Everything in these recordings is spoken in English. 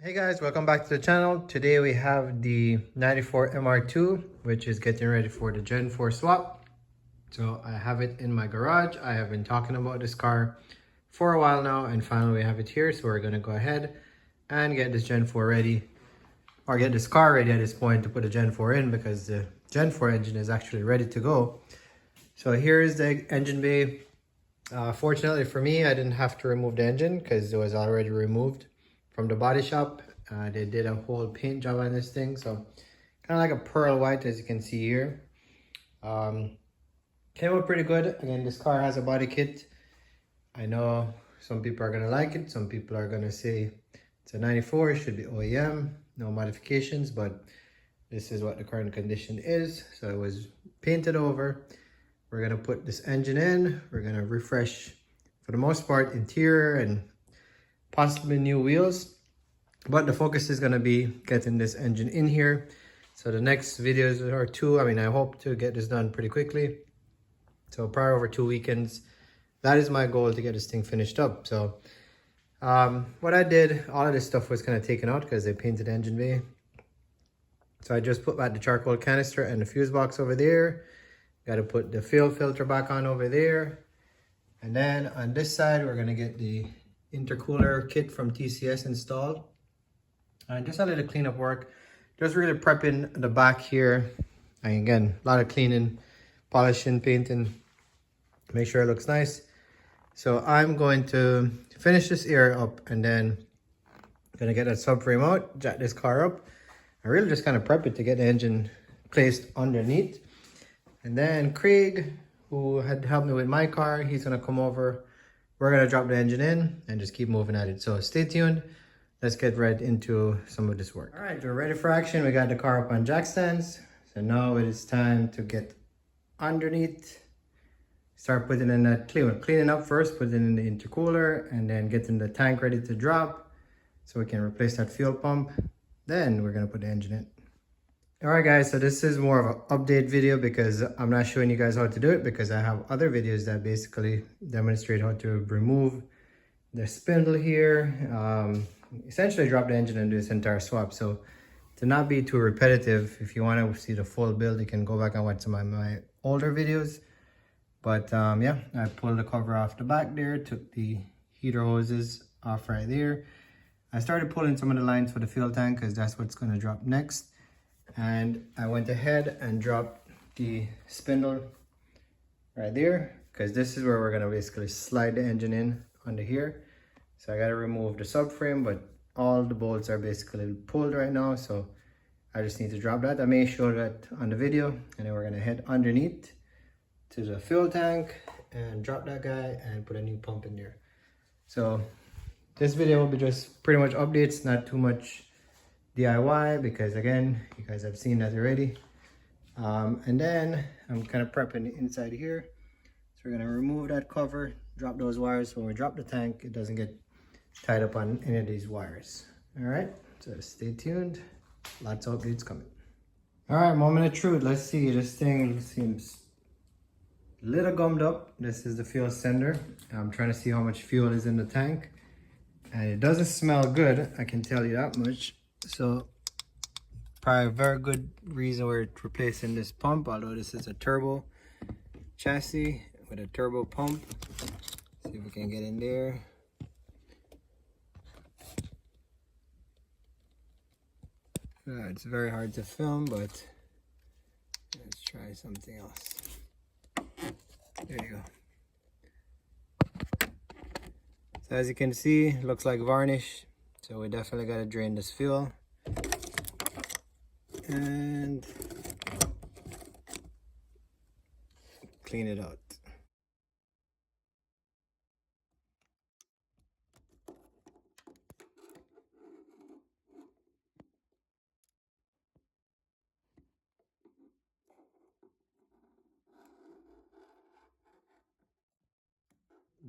Hey guys, welcome back to the channel. Today we have the 94 MR2, which is getting ready for the Gen 4 swap. So I have it in my garage. I have been talking about this car for a while now, and finally we have it here. So we're gonna go ahead and get this Gen 4 ready, or get this car ready at this point to put the Gen 4 in, because the Gen 4 engine is actually ready to go. So here is the engine bay. Fortunately for me, I didn't have to remove the engine because it was already removed from the body shop. They did a whole paint job on this thing, so kind of like a pearl white, as you can see here. Came out pretty good. Again, this car has a body kit. I know some people are gonna like it, some people are gonna say it's a 94, it should be OEM, no modifications, but this is what the current condition is. So it was painted over. We're gonna put this engine in. We're gonna refresh, for the most part, interior and possibly new wheels, but the focus is going to be getting this engine in here. So the next videos or two, I hope to get this done pretty quickly, so probably over 2 weekends. That is my goal, to get this thing finished up. So what I did, all of this stuff was kind of taken out because they painted the engine bay. So I just put back the charcoal canister and the fuse box over there. Got to put the fuel filter back on over there, and then on this side we're going to get the intercooler kit from TCS installed. And just a little cleanup work, just really prepping the back here. And again, a lot of cleaning, polishing, painting, make sure it looks nice. So I'm going to finish this area up, and then I'm gonna get that subframe out, jack this car up, and really just kind of prep it to get the engine placed underneath. And then Craig, who had helped me with my car, he's gonna come over. We're gonna drop the engine in and just keep moving at it. So stay tuned. Let's get right into some of this work. All right, we're ready for action. We got the car up on jack stands. So now it is time to get underneath. Start putting in that cleaning up first, putting in the intercooler, and then getting the tank ready to drop so we can replace that fuel pump. Then we're gonna put the engine in. All right guys, so this is more of an update video because I'm not showing you guys how to do it, because I have other videos that basically demonstrate how to remove the spindle here, essentially drop the engine and do this entire swap. So to not be too repetitive, if you want to see the full build, you can go back and watch some of my older videos. But yeah, I pulled the cover off the back there, took the heater hoses off right there. I started pulling some of the lines for the fuel tank because that's what's going to drop next. And I went ahead and dropped the spindle right there, because this is where we're going to basically slide the engine in under here. So I got to remove the subframe, but all the bolts are basically pulled right now, so I just need to drop that. I may show that on the video, and then we're going to head underneath to the fuel tank and drop that guy and put a new pump in there. So this video will be just pretty much updates, not too much DIY, because again, you guys have seen that already. And then I'm kind of prepping the inside here. So we're gonna remove that cover, drop those wires. So when we drop the tank, it doesn't get tied up on any of these wires. All right, so stay tuned. Lots of updates coming. All right, moment of truth. Let's see, this thing seems a little gummed up. This is the fuel sender. I'm trying to see how much fuel is in the tank. And it doesn't smell good, I can tell you that much. So probably a very good reason we're replacing this pump, although this is a turbo chassis with a turbo pump. See if we can get in there. It's very hard to film, but let's try something else. There you go. So as you can see, it looks like varnish. So we definitely got to drain this fuel and clean it out.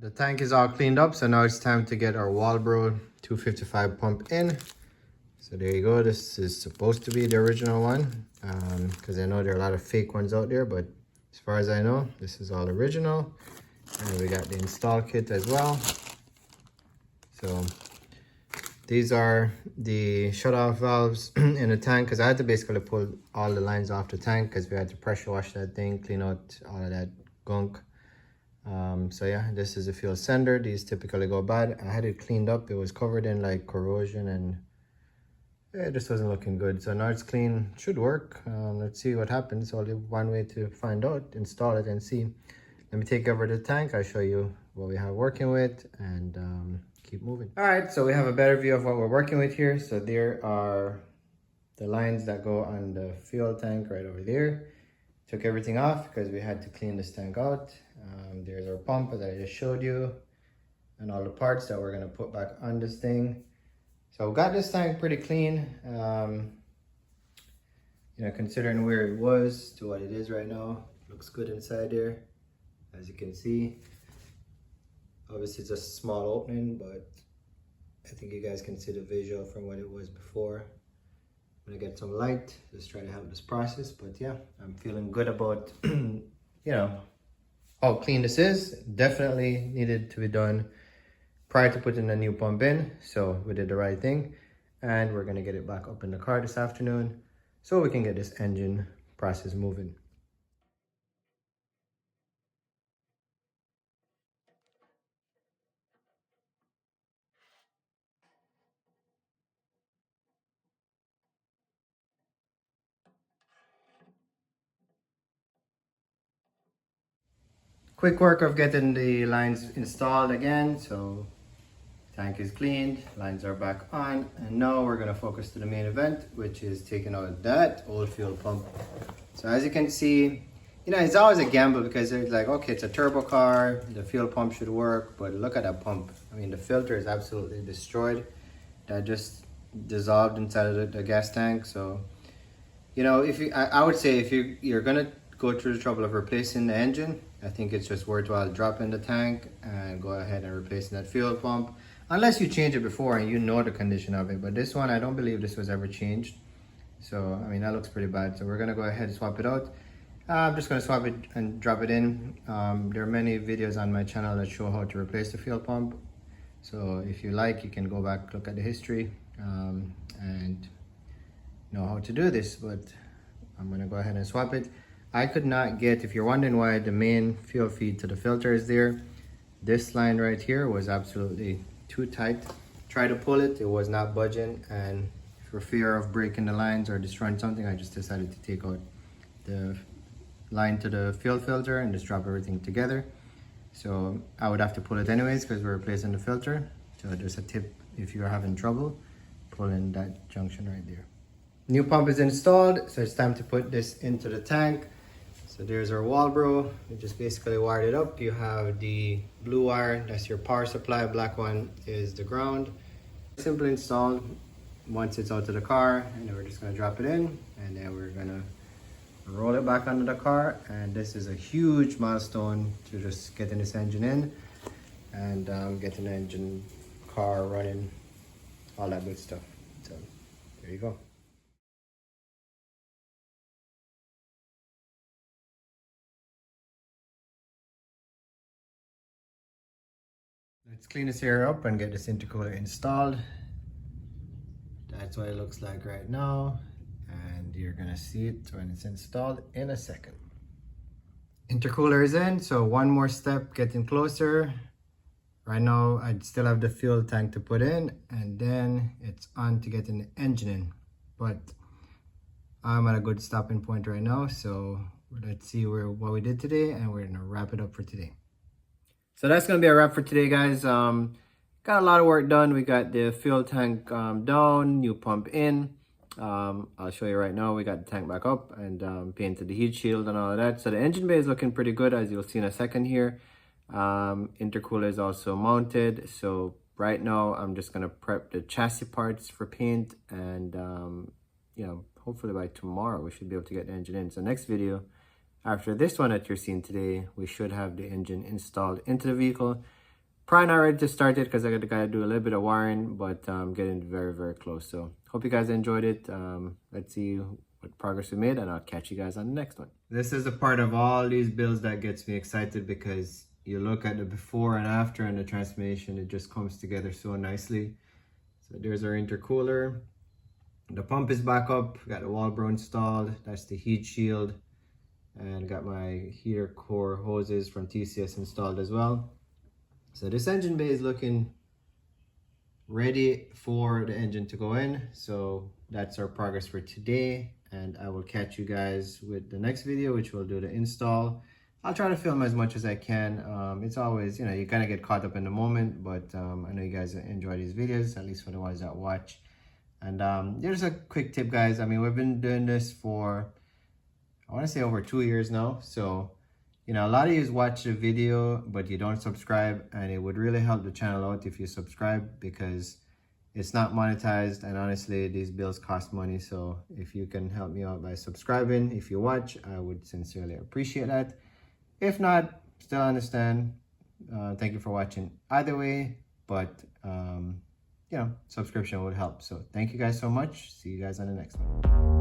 The tank is all cleaned up, so now it's time to get our Walbro 255 pump in. So there you go. This is supposed to be the original one, because I know there are a lot of fake ones out there, but as far as I know, this is all original. And we got the install kit as well. So These are the shut-off valves in the tank, because I had to basically pull all the lines off the tank because we had to pressure wash that thing, clean out all of that gunk. So yeah, this is a fuel sender. These typically go bad. I had it cleaned up. It was covered in like corrosion and it just wasn't looking good. So now it's clean, should work. Let's see what happens. Only one way to find out, install it and see. Let me take over the tank. I'll show you what we have working with and keep moving. All right, so we have a better view of what we're working with here. So there are the lines that go on the fuel tank right over there. Took everything off because we had to clean this tank out. There's our pump that I just showed you and all the parts that we're gonna put back on this thing. So we got this tank pretty clean. You know, considering where it was to what it is right now, looks good inside there, as you can see. Obviously it's a small opening, but I think you guys can see the visual from what it was before. I'm gonna get some light, just try to help this process. But yeah, I'm feeling good about, you know, how clean this is. Definitely needed to be done prior to putting a new pump in. So we did the right thing. And we're gonna get it back up in the car this afternoon so we can get this engine process moving. Quick work of getting the lines installed again. So tank is cleaned, lines are back on, and now we're gonna focus to the main event, which is taking out that old fuel pump. So as you can see, you know, it's always a gamble because it's like, okay, it's a turbo car, the fuel pump should work, but look at that pump. I mean, the filter is absolutely destroyed. That just dissolved inside of the gas tank. So, you know, if you, I would say if you're gonna go through the trouble of replacing the engine, I think it's just worthwhile dropping the tank and go ahead and replacing that fuel pump. Unless you change it before and you know the condition of it. But this one, I don't believe this was ever changed. So, I mean, that looks pretty bad. So we're gonna go ahead and swap it out. I'm just gonna swap it and drop it in. There are many videos on my channel that show how to replace the fuel pump. So if you like, you can go back, look at the history and know how to do this. But I'm gonna go ahead and swap it. I could not get, if you're wondering why the main fuel feed to the filter is there, this line right here was absolutely too tight. Try to pull it, it was not budging, and for fear of breaking the lines or destroying something, I just decided to take out the line to the fuel filter and just drop everything together. So I would have to pull it anyways because we're replacing the filter. So just a tip if you're having trouble, pulling that junction right there. New pump is installed, so it's time to put this into the tank. So there's our wall bro. We just basically wired it up. You have the blue wire, that's your power supply. Black one is the ground. Simply installed once it's out of the car, and then we're just gonna drop it in, and then we're gonna roll it back onto the car. And this is a huge milestone to just getting this engine in and getting the engine, car running, all that good stuff. So there you go. Let's clean this area up and get this intercooler installed. That's what it looks like right now. And you're gonna see it when it's installed in a second. Intercooler is in, so one more step, getting closer. Right now, I still have the fuel tank to put in, and then it's on to getting the engine in. But I'm at a good stopping point right now, so let's see what we did today, and we're gonna wrap it up for today. So that's gonna be a wrap for today, guys. Got a lot of work done. We got the fuel tank down, new pump in. I'll show you right now. We got the tank back up and painted the heat shield and all of that. So the engine bay is looking pretty good, as you'll see in a second here. Intercooler is also mounted. So right now I'm just gonna prep the chassis parts for paint, and you know, hopefully by tomorrow we should be able to get the engine in. So next video, after this one that you're seeing today, we should have the engine installed into the vehicle. Probably not ready to start it because I gotta do a little bit of wiring, but getting very, very close. So hope you guys enjoyed it. Let's see what progress we made, and I'll catch you guys on the next one. This is a part of all these builds that gets me excited, because you look at the before and after and the transformation, it just comes together so nicely. So there's our intercooler. The pump is back up, got the wall bro installed, that's the heat shield, and got my heater core hoses from TCS installed as well. So this engine bay is looking ready for the engine to go in. So that's our progress for today, and I will catch you guys with the next video, which will do the install. I'll try to film as much as I can. It's always, you kind of get caught up in the moment, but I know you guys enjoy these videos, at least for the ones that watch. And there's a quick tip, guys. I mean, we've been doing this for, I want to say, over 2 years now. So, a lot of you watch the video, but you don't subscribe, and it would really help the channel out if you subscribe, because it's not monetized, and honestly, these bills cost money. So if you can help me out by subscribing, if you watch, I would sincerely appreciate that. If not, still understand. Thank you for watching either way, but subscription would help. So thank you guys so much. See you guys on the next one.